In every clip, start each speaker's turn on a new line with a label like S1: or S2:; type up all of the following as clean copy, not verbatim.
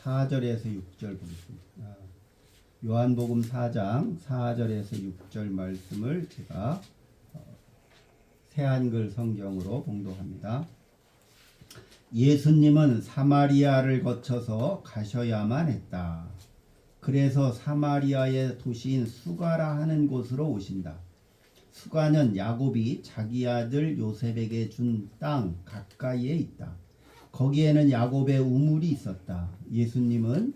S1: 4절에서 6절 보겠습니다. 요한복음 4장 4절에서 6절 말씀을 제가 새한글 성경으로 봉독합니다. 예수님은 사마리아를 거쳐서 가셔야만 했다. 그래서 사마리아의 도시인 수가라 하는 곳으로 오신다. 수가는 야곱이 자기 아들 요셉에게 준 땅 가까이에 있다. 거기에는 야곱의 우물이 있었다. 예수님은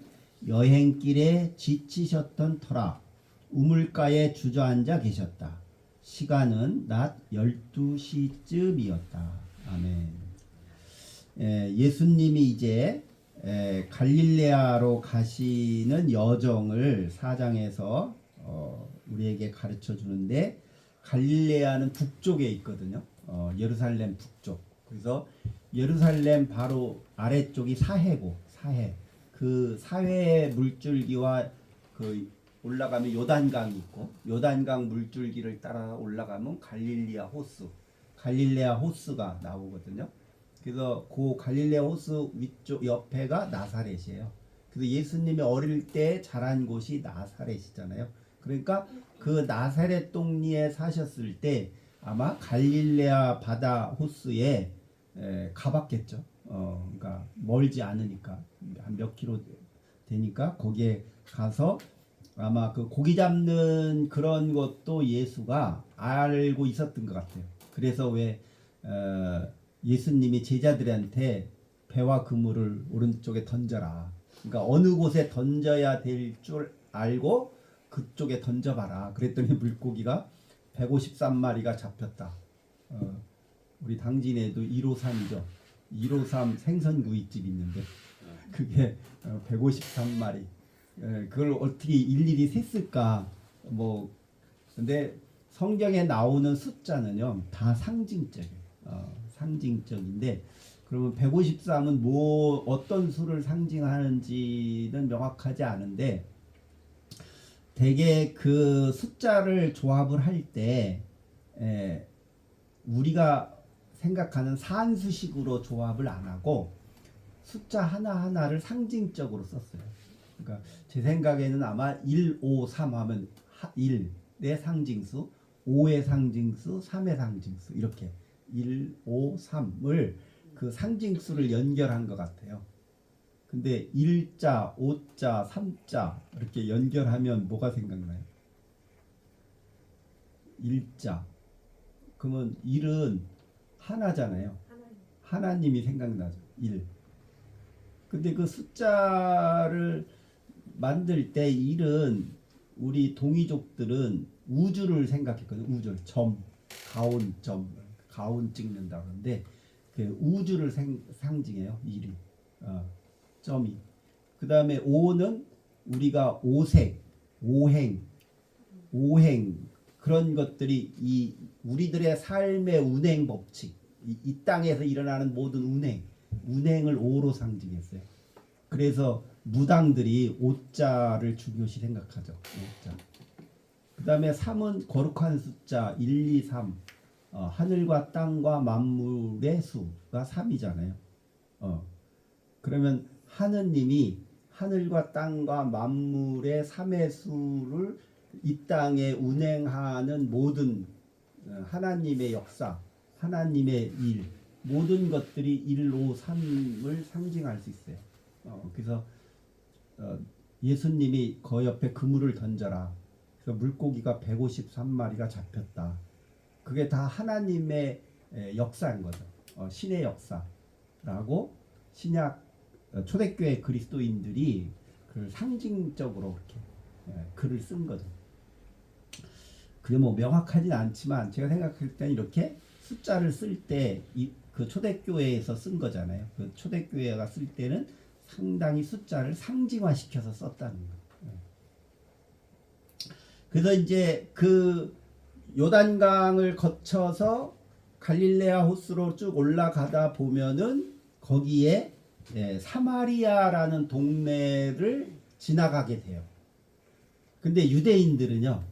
S1: 여행길에 지치셨던 터라 우물가에 주저앉아 계셨다. 시간은 낮 12시쯤이었다. 아멘. 예수님이 이제 갈릴레아로 가시는 여정을 4장에서 우리에게 가르쳐 주는데, 갈릴레아는 북쪽에 있거든요. 예루살렘 북쪽. 그래서 예루살렘 바로 아래쪽이 사해고, 사해. 그 사해 물줄기와 그 올라가면 요단강이 있고, 요단강 물줄기를 따라 올라가면 갈릴레아 호수가 나오거든요. 그래서 그 갈릴레아 호수 위쪽 옆에가 나사렛이에요. 그래서 예수님이 어릴 때 자란 곳이 나사렛이잖아요. 그러니까 그 나사렛 동리에 사셨을 때 아마 갈릴레아 바다 호수에 가봤겠죠. 그러니까 멀지 않으니까 한 몇 킬로 되니까 거기에 가서 아마 그 고기 잡는 그런 것도 예수가 알고 있었던 것 같아요. 그래서 왜 예수님이 제자들한테 배와 그물을 오른쪽에 던져라. 그러니까 어느 곳에 던져야 될 줄 알고 그쪽에 던져봐라. 그랬더니 물고기가 153마리가 잡혔다. 우리 당진에도 153이죠. 153 생선구이집 있는데 그게 153마리. 그걸 어떻게 일일이 셌을까? 뭐 근데 성경에 나오는 숫자는요 다 상징적이에요. 상징적인데, 그러면 153은 뭐 어떤 수를 상징하는지는 명확하지 않은데, 대개 그 숫자를 조합을 할 때 우리가 생각하는 산수식으로 조합을 안 하고 숫자 하나하나를 상징적으로 썼어요. 그러니까 제 생각에는 아마 1, 5, 3 하면 1의 상징수, 5의 상징수, 3의 상징수, 이렇게 1, 5, 3을 그 상징수를 연결한 것 같아요. 근데 1자, 5자, 3자 이렇게 연결하면 뭐가 생각나요? 1자. 그러면 1은 하나잖아요. 하나님이 생각나죠. 1. 근데 그 숫자를 만들 때 1은 우리 동이족들은 우주를 생각했거든요. 우주를 점, 가온점, 가온 찍는다 그러는데 그 우주를 상징해요. 1이. 점이. 그 다음에 5는 우리가 오색, 오행 그런 것들이 이 우리들의 삶의 운행 법칙, 이 땅에서 일어나는 모든 운행을 5로 상징했어요. 그래서 무당들이 5자를 중요시 생각하죠. 5자. 그 다음에 3은 거룩한 숫자 1, 2, 3. 하늘과 땅과 만물의 수가 3이잖아요. 그러면 하느님이 하늘과 땅과 만물의 3의 수를 이 땅에 운행하는 모든 하나님의 역사, 하나님의 일, 모든 것들이 1, 5, 3을 상징할 수 있어요. 그래서 예수님이 그 옆에 그물을 던져라. 그래서 물고기가 153마리가 잡혔다. 그게 다 하나님의 역사인 거죠. 신의 역사라고 신약 초대교회 그리스도인들이 그 상징적으로 이렇게 글을 쓴 거죠. 그게 뭐 명확하진 않지만 제가 생각할 때는 이렇게 숫자를 쓸 때 그 초대교회에서 쓴 거잖아요. 그 초대교회가 쓸 때는 상당히 숫자를 상징화시켜서 썼다는 거예요. 그래서 이제 그 요단강을 거쳐서 갈릴레아 호수로 쭉 올라가다 보면은 거기에 사마리아라는 동네를 지나가게 돼요. 근데 유대인들은요,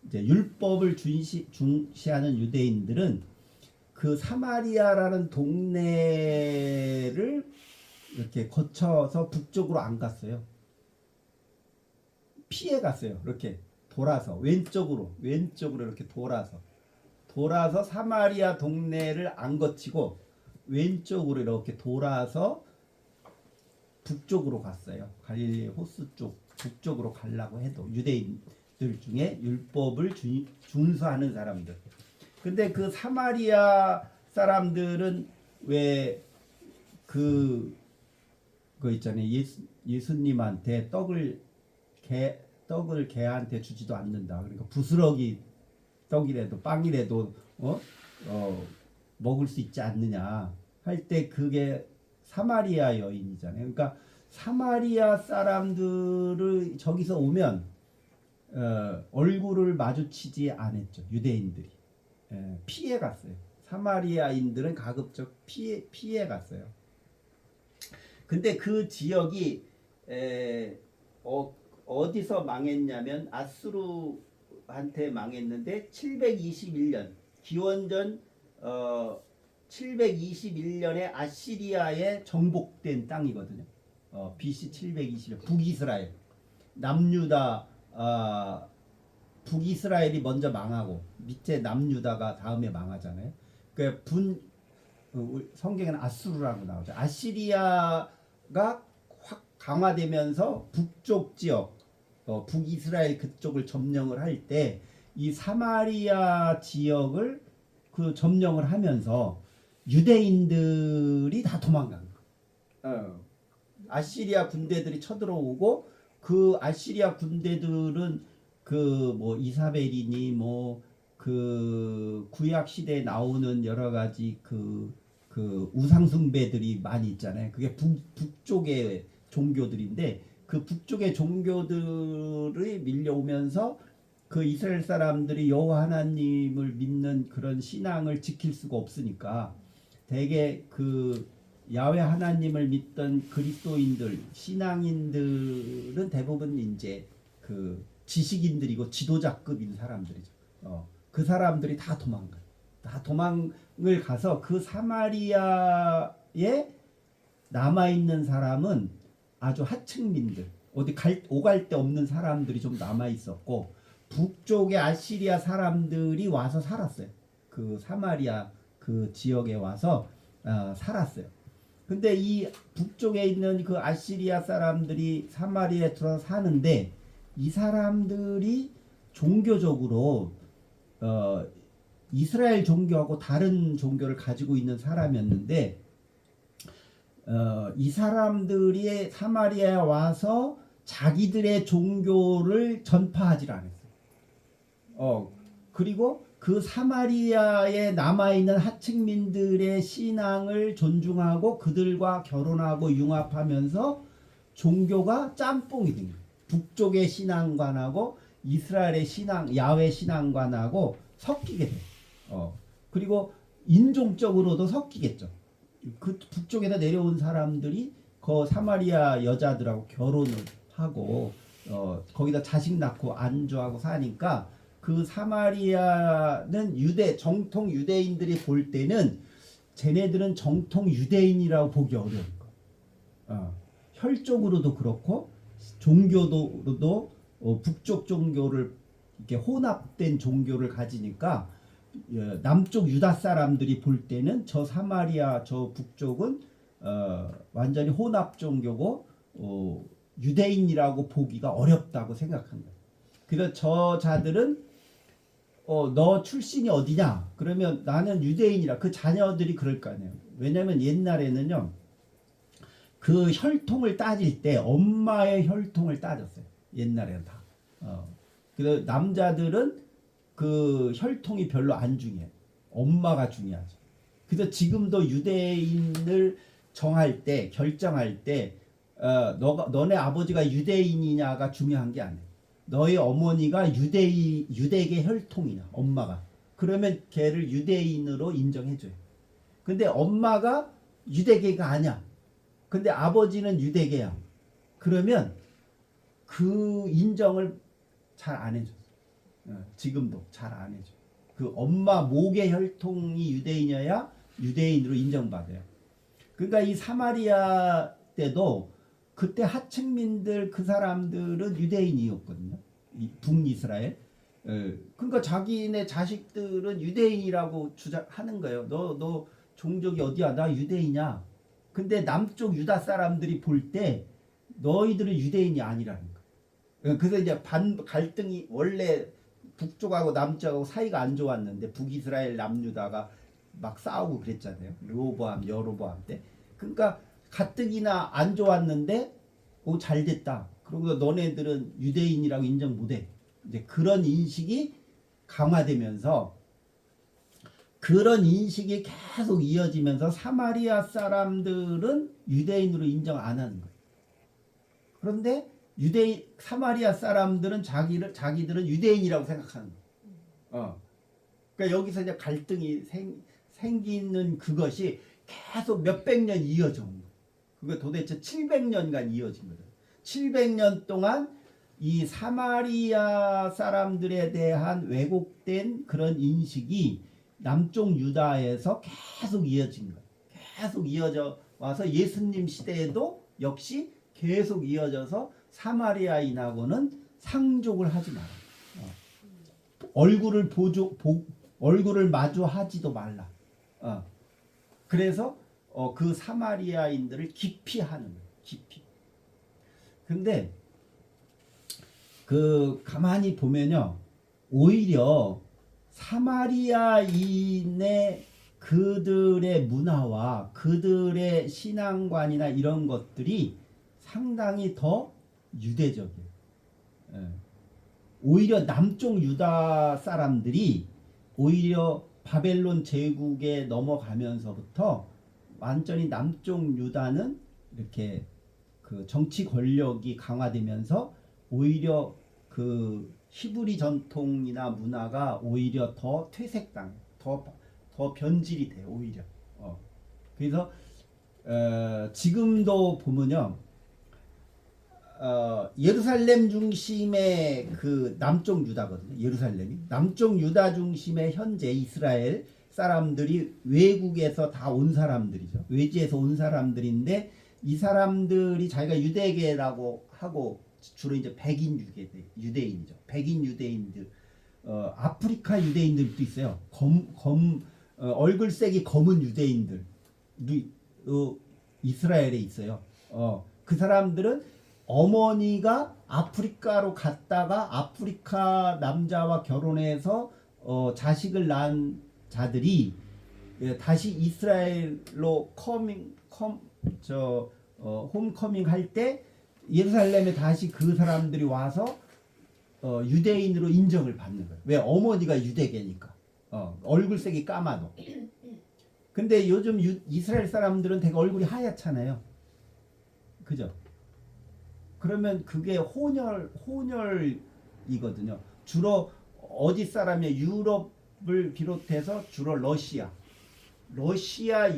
S1: 이제 율법을 중시하는 유대인들은 그 사마리아라는 동네를 이렇게 거쳐서 북쪽으로 안 갔어요. 피해 갔어요. 이렇게 돌아서 왼쪽으로 이렇게 돌아서 사마리아 동네를 안 거치고 왼쪽으로 이렇게 돌아서 북쪽으로 갔어요. 갈릴리 호수 쪽 북쪽으로 가려고 해도 유대인들 중에 율법을 준수하는 사람들. 근데 그 사마리아 사람들은 왜 그거 있잖아요. 예수님한테 떡을 개한테 주지도 않는다. 그러니까 부스러기 떡이라도 빵이라도 먹을 수 있지 않느냐 할 때 그게 사마리아 여인이잖아요. 그러니까 사마리아 사람들을 저기서 오면 얼굴을 마주치지 않았죠. 유대인들이 피해 갔어요. 사마리아인들은 가급적 피해 갔어요. 근데 그 지역이 어디서 망했냐면 아수르한테 망했는데 721년 기원전 721년에 아시리아에 정복된 땅이거든요. BC 720년 북이스라엘 남유다 북이스라엘이 먼저 망하고 밑에 남유다가 다음에 망하잖아요. 그 성경에는 아수르라고 나오죠. 아시리아가 확 강화되면서 북쪽 지역 북이스라엘 그쪽을 점령을 할 때 이 사마리아 지역을 그 점령을 하면서 유대인들이 다 도망간 거예요. 아시리아 군대들이 쳐들어오고 그 아시리아 군대들은 그 뭐 이사벨이니 뭐 그 구약 시대에 나오는 여러 가지 그 우상숭배들이 많이 있잖아요. 그게 북쪽의 종교들인데 그 북쪽의 종교들이 밀려오면서 그 이스라엘 사람들이 여호와 하나님을 믿는 그런 신앙을 지킬 수가 없으니까 대개 그 야훼 하나님을 믿던 그리스도인들 신앙인들은 대부분 이제 그 지식인들이고 지도자급인 사람들이죠. 그 사람들이 다 도망가요. 다 도망을 가서 그 사마리아에 남아있는 사람은 아주 하층민들 어디 오갈 데 없는 사람들이 좀 남아있었고 북쪽의 아시리아 사람들이 와서 살았어요. 그 사마리아 그 지역에 와서 살았어요. 근데 이 북쪽에 있는 그 아시리아 사람들이 사마리아에 들어서 사는데 이 사람들이 종교적으로 이스라엘 종교하고 다른 종교를 가지고 있는 사람이었는데 이 사람들이 사마리아에 와서 자기들의 종교를 전파하지 않았어요. 그리고 그 사마리아에 남아있는 하층민들의 신앙을 존중하고 그들과 결혼하고 융합하면서 종교가 짬뽕이 된 거예요. 북쪽의 신앙관하고 이스라엘의 야훼 신앙관하고 섞이게 돼요. 그리고 인종적으로도 섞이겠죠. 그 북쪽에서 내려온 사람들이 그 사마리아 여자들하고 결혼을 하고 거기다 자식 낳고 안주하고 사니까 그 사마리아는 정통 유대인들이 볼 때는 쟤네들은 정통 유대인이라고 보기 어려울 거예요. 혈족으로도 그렇고 종교도로도 북쪽 종교를 이렇게 혼합된 종교를 가지니까 남쪽 유다 사람들이 볼 때는 저 사마리아 저 북쪽은 완전히 혼합 종교고 유대인이라고 보기가 어렵다고 생각한 거예요. 그래서 저 자들은 너 출신이 어디냐? 그러면 나는 유대인이라 그 자녀들이 그럴 거 아니에요. 왜냐하면 옛날에는요. 그 혈통을 따질 때 엄마의 혈통을 따졌어요. 옛날에는 다. 그래서 남자들은 그 혈통이 별로 안 중요해요. 엄마가 중요하죠. 그래서 지금도 유대인을 결정할 때 너네 아버지가 유대인이냐가 중요한 게 아니에요. 너의 어머니가 유대계 혈통이냐 엄마가 그러면 걔를 유대인으로 인정해줘요. 근데 엄마가 유대계가 아니야. 근데 아버지는 유대계야. 그러면 그 인정을 잘 안 해줘. 지금도 잘 안 해줘. 그 엄마 목의 혈통이 유대인이어야 유대인으로 인정받아요. 그러니까 이 사마리아 때도 그때 하층민들 그 사람들은 유대인이었거든요. 이 북이스라엘. 그러니까 자기네 자식들은 유대인이라고 주장하는 거예요. 너 종족이 어디야? 나 유대인이야. 근데 남쪽 유다 사람들이 볼 때 너희들은 유대인이 아니라는 거예요. 그래서 이제 갈등이 원래 북쪽하고 남쪽하고 사이가 안 좋았는데 북이스라엘 남유다가 막 싸우고 그랬잖아요. 르호보암 여로보암 때. 그러니까 가뜩이나 안 좋았는데 잘 됐다. 그리고 너네들은 유대인이라고 인정 못해. 이제 그런 인식이 강화되면서 그런 인식이 계속 이어지면서 사마리아 사람들은 유대인으로 인정 안 하는 거예요. 그런데 사마리아 사람들은 자기들은 유대인이라고 생각하는 거예요. 그러니까 여기서 이제 갈등이 생기는 그것이 계속 몇백 년 이어져 온 거예요. 그거 도대체 700년간 이어진 거죠. 700년 동안 이 사마리아 사람들에 대한 왜곡된 그런 인식이 남쪽 유다에서 계속 이어진 거예요. 계속 이어져 와서 예수님 시대에도 역시 계속 이어져서 사마리아인하고는 상족을 하지 마라. 얼굴을 마주하지도 말라. 그래서 그 사마리아인들을 기피하는 거예요. 기피. 근데 가만히 보면요, 오히려 사마리아인의 그들의 문화와 그들의 신앙관이나 이런 것들이 상당히 더 유대적이에요. 오히려 남쪽 유다 사람들이 오히려 바벨론 제국에 넘어가면서부터 완전히 남쪽 유다는 이렇게 그 정치 권력이 강화되면서 오히려 그 히브리 전통이나 문화가 오히려 더 퇴색당, 더 변질이 돼요. 오히려. 그래서 지금도 보면요, 예루살렘 중심의 그 남쪽 유다거든요. 예루살렘이 남쪽 유다 중심의 현재 이스라엘 사람들이 외국에서 다 온 사람들이죠. 외지에서 온 사람들인데 이 사람들이 자기가 유대계라고 하고 주로 이제 백인 유대인이죠. 백인 유대인들, 아프리카 유대인들도 있어요. 얼굴색이 검은 유대인들 이스라엘에 있어요. 그 사람들은 어머니가 아프리카로 갔다가 아프리카 남자와 결혼해서 자식을 낳은 자들이 다시 이스라엘로 홈커밍 할 때 예루살렘에 다시 그 사람들이 와서 유대인으로 인정을 받는 거예요. 왜? 어머니가 유대계니까. 얼굴색이 까마도. 근데 요즘 이스라엘 사람들은 되게 얼굴이 하얗잖아요. 그죠? 그러면 그게 혼혈이거든요. 주로 어디 사람이에요? 유럽을 비롯해서 주로 러시아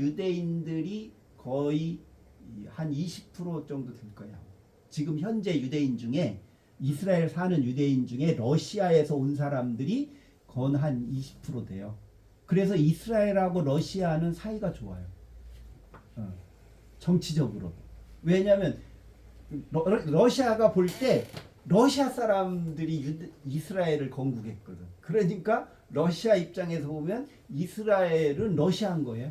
S1: 유대인들이 거의 한 20% 정도 될 거예요. 지금 현재 유대인 중에 이스라엘 사는 유대인 중에 러시아에서 온 사람들이 건 한 20% 돼요. 그래서 이스라엘하고 러시아는 사이가 좋아요. 정치적으로. 왜냐하면 러시아가 볼 때 러시아 사람들이 이스라엘을 건국했거든. 그러니까 러시아 입장에서 보면 이스라엘은 러시아인 거예요.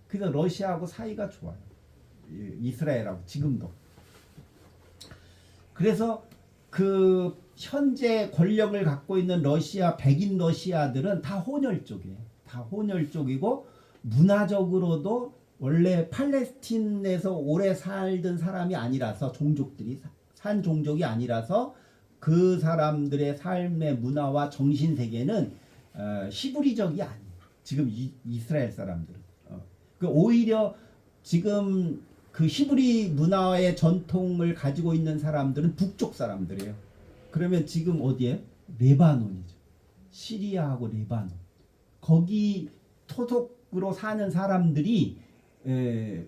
S1: 그래서 러시아하고 사이가 좋아요. 이스라엘하고 지금도. 그래서 그 현재 권력을 갖고 있는 백인 러시아들은 다 혼혈 쪽이에요. 다 혼혈 쪽이고 문화적으로도 원래 팔레스틴에서 오래 살던 사람이 아니라서 종족들이 산 종족이 아니라서 그 사람들의 삶의 문화와 정신 세계는 히브리적이 아니에요. 지금 이스라엘 사람들은. 오히려 지금 그 히브리 문화의 전통을 가지고 있는 사람들은 북쪽 사람들이에요. 그러면 지금 어디에? 레바논이죠. 시리아하고 레바논. 거기 토속으로 사는 사람들이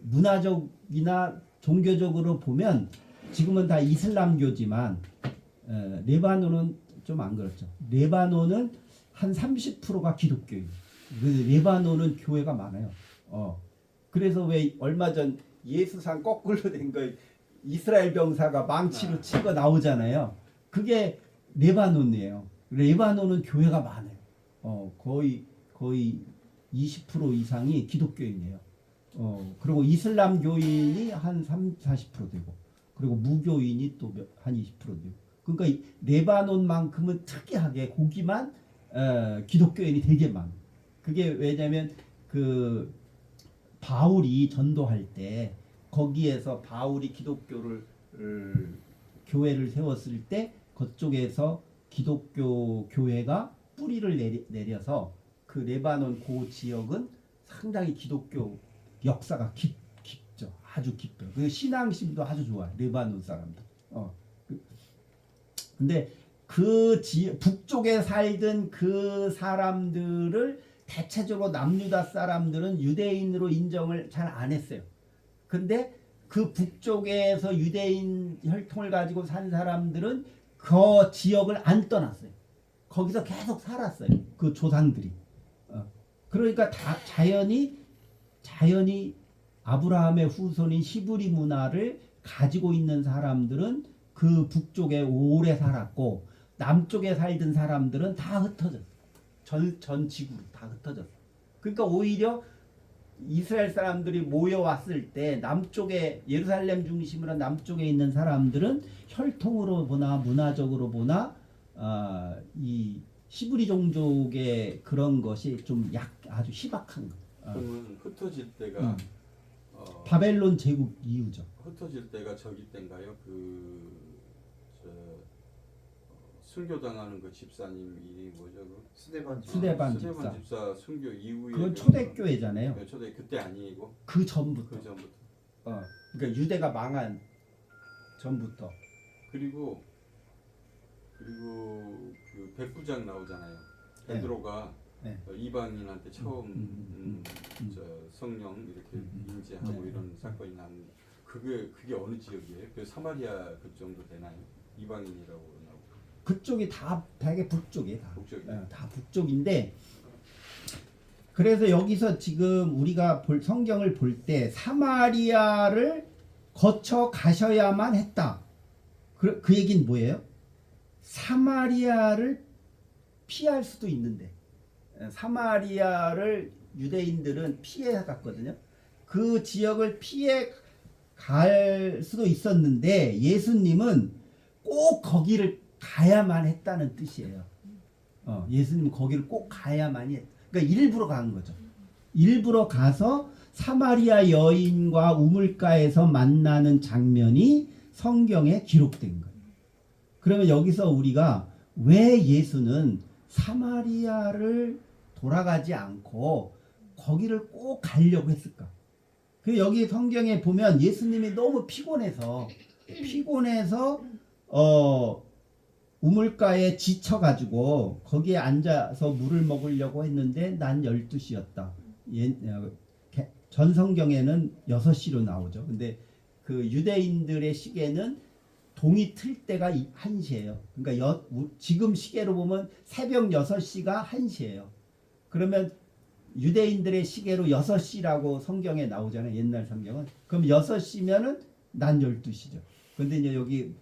S1: 문화적이나 종교적으로 보면 지금은 다 이슬람교지만 레바논은 좀 안 그렇죠. 레바논은 한 30%가 기독교예요. 레바논은 교회가 많아요. 그래서 왜 얼마 전 예수상 거꾸로 된 거 이스라엘 병사가 망치로 치고 나오잖아요. 그게 레바논이에요. 레바논은 교회가 많아요. 거의 20% 이상이 기독교인이에요. 그리고 이슬람 교인이 한 30-40% 되고, 그리고 무교인이 또 한 20% 되고. 그러니까 이 레바논만큼은 특이하게 거기만 기독교인이 되게 많아요. 그게 왜냐면 그 바울이 전도할 때 거기에서 바울이 기독교를 교회를 세웠을 때 그쪽에서 기독교 교회가 뿌리를 내려서 그 레바논 그 지역은 상당히 기독교 역사가 깊죠. 아주 깊어요. 그 신앙심도 아주 좋아요. 레바논 사람들. 근데 그 북쪽에 살던 그 사람들을 대체적으로 남유다 사람들은 유대인으로 인정을 잘 안 했어요. 근데 그 북쪽에서 유대인 혈통을 가지고 산 사람들은 그 지역을 안 떠났어요. 거기서 계속 살았어요. 그 조상들이. 그러니까 다 자연히 아브라함의 후손인 히브리 문화를 가지고 있는 사람들은 그 북쪽에 오래 살았고, 남쪽에 살던 사람들은 다 흩어졌어. 전 지구로 다 흩어졌어. 그러니까 오히려 이스라엘 사람들이 모여왔을 때 남쪽에, 예루살렘 중심으로 남쪽에 있는 사람들은 혈통으로 보나 문화적으로 보나 이 히브리 종족의 그런 것이 좀 아주 희박한 거.
S2: 그러면 흩어질 때가
S1: 바벨론 제국 이후죠.
S2: 흩어질 때가 저기 때인가요? 순교당하는 그 집사님 이름이 뭐죠?
S1: 수데반 집사.
S2: 집사 순교 이후에
S1: 그건 초대교회잖아요.
S2: 초대 그때 아니고
S1: 그 전부터. 그러니까 유대가 망한 전부터.
S2: 그리고 그 백부장 나오잖아요. 베드로가
S1: 네.
S2: 이방인한테 처음 성령 이렇게 인지하고 이런 사건이 나는데 그게 어느 지역이에요? 그 사마리아 그 정도 되나요? 이방인이라고 나오고.
S1: 그쪽이 다 되게 북쪽이에요.
S2: 북쪽이요?
S1: 다 북쪽인데, 그래서 여기서 지금 우리가 성경을 볼 때 사마리아를 거쳐 가셔야만 했다. 그 얘기는 뭐예요? 사마리아를 피할 수도 있는데, 사마리아를 유대인들은 피해 갔거든요. 그 지역을 피해 갈 수도 있었는데 예수님은 꼭 거기를 가야만 했다는 뜻이에요. 예수님은 거기를 꼭 가야만이 했다. 그러니까 일부러 간 거죠. 일부러 가서 사마리아 여인과 우물가에서 만나는 장면이 성경에 기록된 거예요. 그러면 여기서 우리가 왜 예수는 사마리아를 돌아가지 않고 거기를 꼭 가려고 했을까? 그 여기 성경에 보면 예수님이 너무 피곤해서 우물가에 지쳐가지고 거기에 앉아서 물을 먹으려고 했는데 난 12시였다. 전 성경에는 6시로 나오죠. 근데 그 유대인들의 시계는 동이 틀 때가 1시예요. 그러니까 지금 시계로 보면 새벽 6시가 1시예요. 그러면 유대인들의 시계로 6시라고 성경에 나오잖아요. 옛날 성경은. 그럼 6시면은 난 12시죠. 근데 이제 여기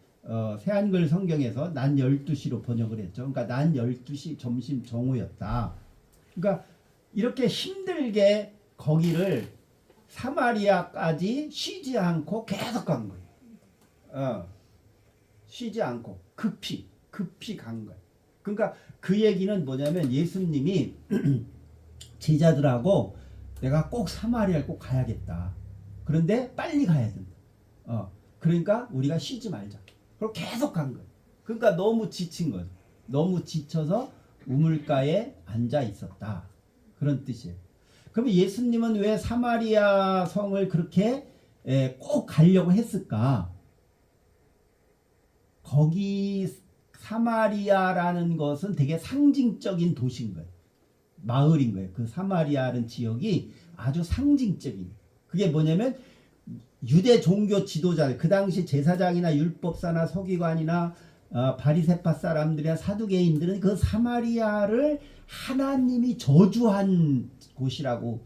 S1: 새한글 성경에서 난 12시로 번역을 했죠. 그러니까 난 12시 점심 정오였다. 그러니까 이렇게 힘들게 거기를 사마리아까지 쉬지 않고 계속 간 거예요. 쉬지 않고 급히 간 거예요. 그러니까 그 얘기는 뭐냐면 예수님이 제자들하고 내가 꼭 사마리아를 꼭 가야겠다. 그런데 빨리 가야 된다. 그러니까 우리가 쉬지 말자. 그리고 계속 간 거예요. 그러니까 너무 지친 거죠. 너무 지쳐서 우물가에 앉아 있었다. 그런 뜻이에요. 그러면 예수님은 왜 사마리아 성을 그렇게 꼭 가려고 했을까? 거기 사마리아라는 것은 되게 상징적인 도시인 거예요. 마을인 거예요. 그 사마리아라는 지역이 아주 상징적인. 그게 뭐냐면 유대 종교 지도자들, 그 당시 제사장이나 율법사나 서기관이나 바리새파 사람들이나 사두개인들은 그 사마리아를 하나님이 저주한 곳이라고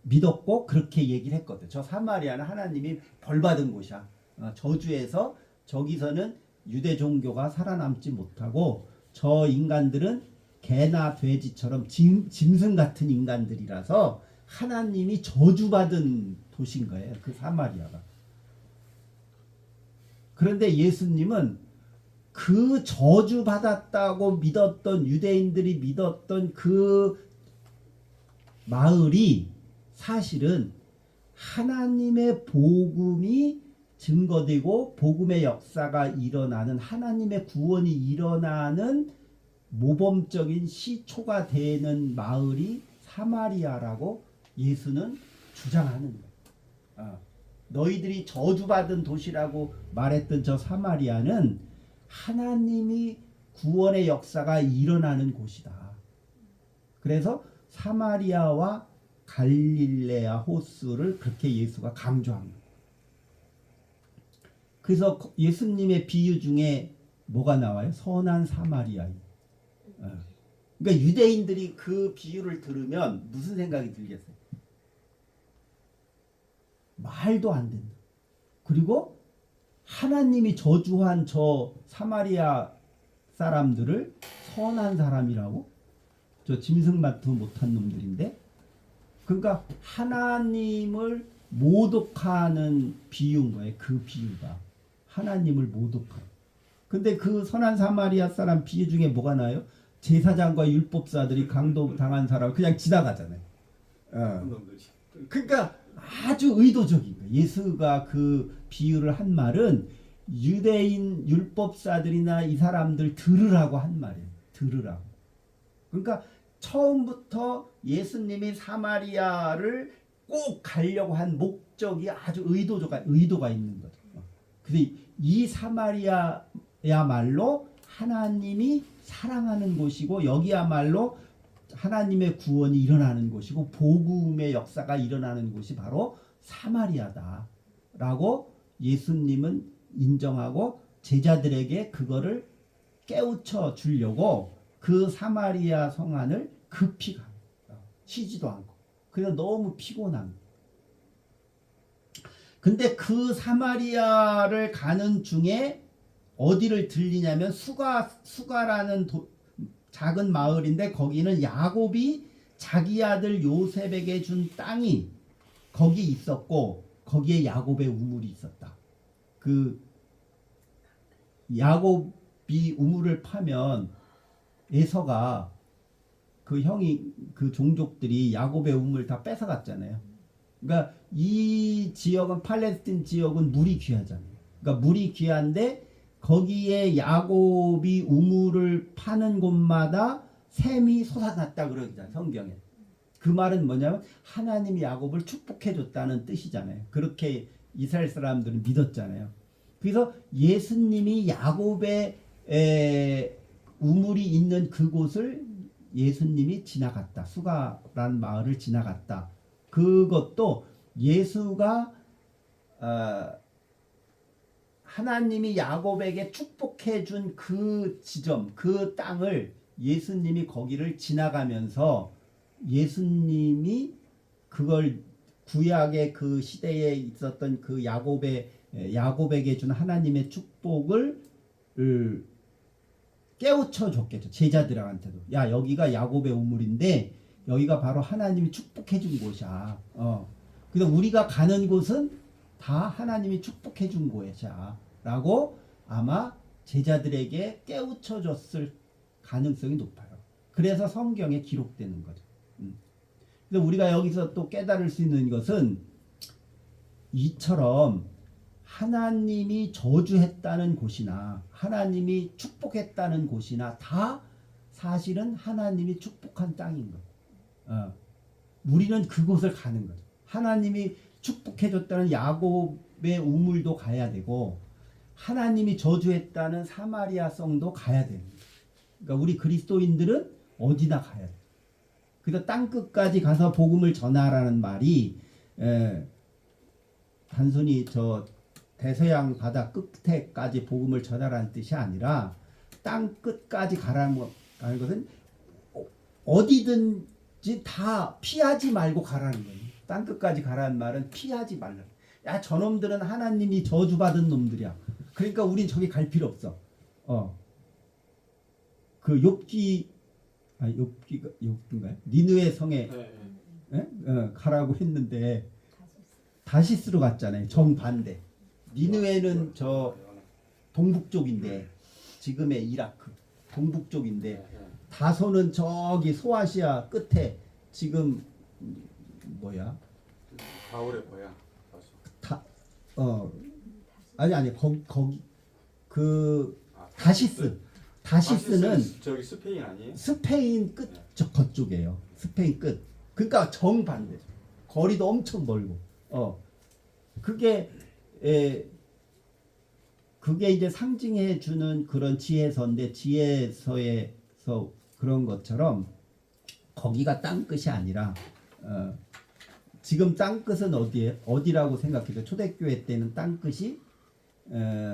S1: 믿었고 그렇게 얘기를 했거든. 저 사마리아는 하나님이 벌받은 곳이야. 저주에서 저기서는 유대 종교가 살아남지 못하고 저 인간들은 개나 돼지처럼 짐승 같은 인간들이라서 하나님이 저주받은 도시인 거예요. 그 사마리아가. 그런데 예수님은 그 저주받았다고 믿었던 유대인들이 믿었던 그 마을이 사실은 하나님의 복음이 증거되고 복음의 역사가 일어나는 하나님의 구원이 일어나는 모범적인 시초가 되는 마을이 사마리아라고 예수는 주장하는 거예요. 너희들이 저주받은 도시라고 말했던 저 사마리아는 하나님이 구원의 역사가 일어나는 곳이다. 그래서 사마리아와 갈릴레아 호수를 그렇게 예수가 강조한 거예요. 그래서 예수님의 비유 중에 뭐가 나와요? 선한 사마리아인. 그러니까 유대인들이 그 비유를 들으면 무슨 생각이 들겠어요? 말도 안 된다. 그리고 하나님이 저주한 저 사마리아 사람들을 선한 사람이라고? 저 짐승만도 못한 놈들인데? 그러니까 하나님을 모독하는 비유인 거예요. 그 비유가. 하나님을 모독하는. 근데 그 선한 사마리아 사람 비유 중에 뭐가 나요? 제사장과 율법사들이 강도당한 사람 그냥 지나가잖아요. 그러니까 아주 의도적인 거예요. 예수가 그 비유를 한 말은 유대인 율법사들이나 이 사람들 들으라고 한 말이에요. 들으라고. 그러니까 처음부터 예수님이 사마리아를 꼭 가려고 한 목적이 아주 의도가 있는 거죠. 그래서 이 사마리아야말로 하나님이 사랑하는 곳이고 여기야말로 하나님의 구원이 일어나는 곳이고 복음의 역사가 일어나는 곳이 바로 사마리아다라고 예수님은 인정하고 제자들에게 그거를 깨우쳐 주려고 그 사마리아 성안을 급히 가요. 쉬지도 않고. 그래서 너무 피곤한. 근데 그 사마리아를 가는 중에 어디를 들리냐면 수가라는 작은 마을인데 거기는 야곱이 자기 아들 요셉에게 준 땅이 거기 있었고 거기에 야곱의 우물이 있었다. 그 야곱이 우물을 파면 에서가 그 형이 그 종족들이 야곱의 우물 다 뺏어갔잖아요. 그러니까 이 지역은 팔레스틴 지역은 물이 귀하잖아요. 그러니까 물이 귀한데 거기에 야곱이 우물을 파는 곳마다 샘이 솟아났다 그러잖아요. 성경에. 그 말은 뭐냐면 하나님이 야곱을 축복해 줬다는 뜻이잖아요. 그렇게 이스라엘 사람들은 믿었잖아요. 그래서 예수님이 야곱의 우물이 있는 그곳을 예수님이 지나갔다. 수가라는 마을을 지나갔다. 그것도 예수가 하나님이 야곱에게 축복해 준 그 지점, 그 땅을 예수님이 거기를 지나가면서 예수님이 그걸 구약의 그 시대에 있었던 그 야곱에게 준 하나님의 축복을 깨우쳐 줬겠죠. 제자들한테도. 야, 여기가 야곱의 우물인데 여기가 바로 하나님이 축복해 준 곳이야. 그래서 우리가 가는 곳은 다 하나님이 축복해 준 곳이야. 라고 아마 제자들에게 깨우쳐 줬을 가능성이 높아요. 그래서 성경에 기록되는 거죠. 그래서 우리가 여기서 또 깨달을 수 있는 것은 이처럼 하나님이 저주했다는 곳이나 하나님이 축복했다는 곳이나 다 사실은 하나님이 축복한 땅인 거예요. 우리는 그곳을 가는 거죠. 하나님이 축복해줬다는 야곱의 우물도 가야 되고 하나님이 저주했다는 사마리아 성도 가야 됩니다. 그러니까 우리 그리스도인들은 어디나 가야 돼요. 그래서 땅끝까지 가서 복음을 전하라는 말이 단순히 저 대서양 바다 끝에까지 복음을 전하라는 뜻이 아니라 땅 끝까지 가라는 것은 어디든지 다 피하지 말고 가라는 거예요. 땅 끝까지 가라는 말은 피하지 말라. 야, 저놈들은 하나님이 저주받은 놈들이야. 그러니까 우린 저기 갈 필요 없어. 그 욥기인가요? 니느웨 성에 가라고 했는데 다시스로 갔잖아요. 정반대. 니느웨는 저 동북쪽인데 지금의 이라크 동북쪽인데 다소는 저기 소아시아 끝에 지금 뭐야?
S2: 가을에 뭐야?
S1: 아니 거기 그 다시스는
S2: 저기 스페인 아니에요?
S1: 스페인 끝 저 그쪽이에요. 스페인 끝. 그러니까 정반대. 거리도 엄청 멀고. 그게 이제 상징해 주는 그런 지혜서인데 지혜서에서 그런 것처럼 거기가 땅 끝이 아니라 지금 땅 끝은 어디라고 생각해요? 초대교회 때는 땅 끝이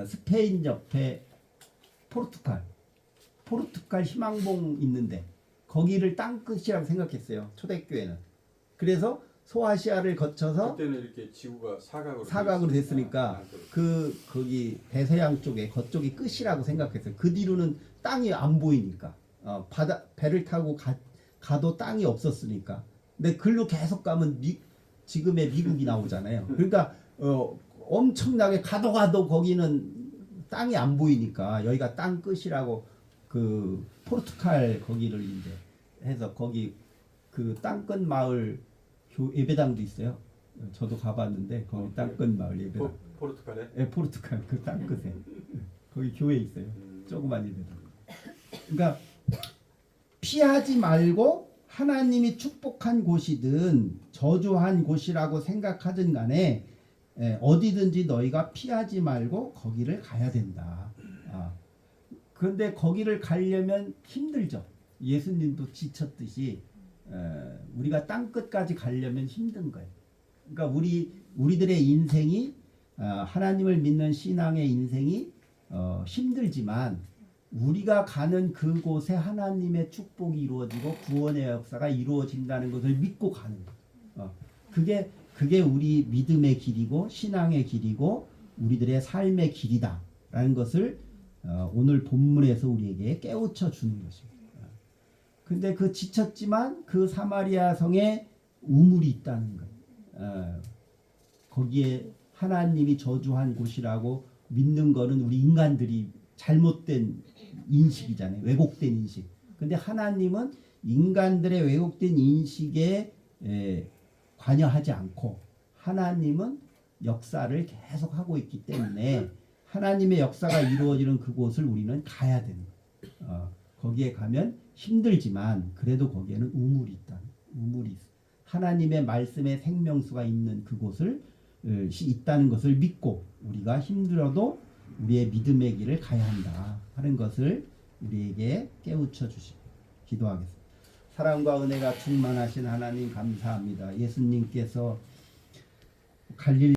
S1: 스페인 옆에 포르투갈 희망봉 있는데 거기를 땅 끝이라고 생각했어요. 초대교회는. 그래서 소아시아를 거쳐서
S2: 그때는 이렇게 지구가
S1: 사각으로 됐으니까 거기 대서양 쪽에 그쪽이 끝이라고 생각했어요. 그 뒤로는 땅이 안 보이니까 배를 타고 가도 땅이 없었으니까. 근데 글로 계속 가면 지금의 미국이 나오잖아요. 그러니까 엄청나게 가도 거기는 땅이 안 보이니까 여기가 땅 끝이라고 그 포르투갈 거기를 이제 해서 거기 그 땅끝 마을 예배당도 있어요. 저도 가봤는데 거기 땅끝 마을 예배당.
S2: 포르투갈에?
S1: 네, 포르투갈 그 땅끝에 거기 교회 있어요. 조그만 예배당. 그러니까 피하지 말고 하나님이 축복한 곳이든 저주한 곳이라고 생각하든 간에 어디든지 너희가 피하지 말고 거기를 가야 된다. 그런데 거기를 가려면 힘들죠. 예수님도 지쳤듯이 우리가 땅 끝까지 가려면 힘든 거예요. 그러니까 우리들의 인생이 하나님을 믿는 신앙의 인생이 힘들지만 우리가 가는 그곳에 하나님의 축복이 이루어지고 구원의 역사가 이루어진다는 것을 믿고 가는 거예요. 그게 우리 믿음의 길이고 신앙의 길이고 우리들의 삶의 길이다라는 것을 오늘 본문에서 우리에게 깨우쳐 주는 것입니다. 근데 그 지쳤지만 그 사마리아 성에 우물이 있다는 거예요. 거기에 하나님이 저주한 곳이라고 믿는 거는 우리 인간들이 잘못된 인식이잖아요. 왜곡된 인식. 근데 하나님은 인간들의 왜곡된 인식에 관여하지 않고 하나님은 역사를 계속 하고 있기 때문에 하나님의 역사가 이루어지는 그곳을 우리는 가야 되는 거예요. 거기에 가면 힘들지만 그래도 거기에는 우물이 있다. 우물이 있어. 하나님의 말씀의 생명수가 있는 그곳을 있다는 것을 믿고 우리가 힘들어도 우리의 믿음의 길을 가야 한다 하는 것을 우리에게 깨우쳐 주시고 기도하겠습니다. 사랑과 은혜가 충만하신 하나님 감사합니다. 예수님께서 갈릴리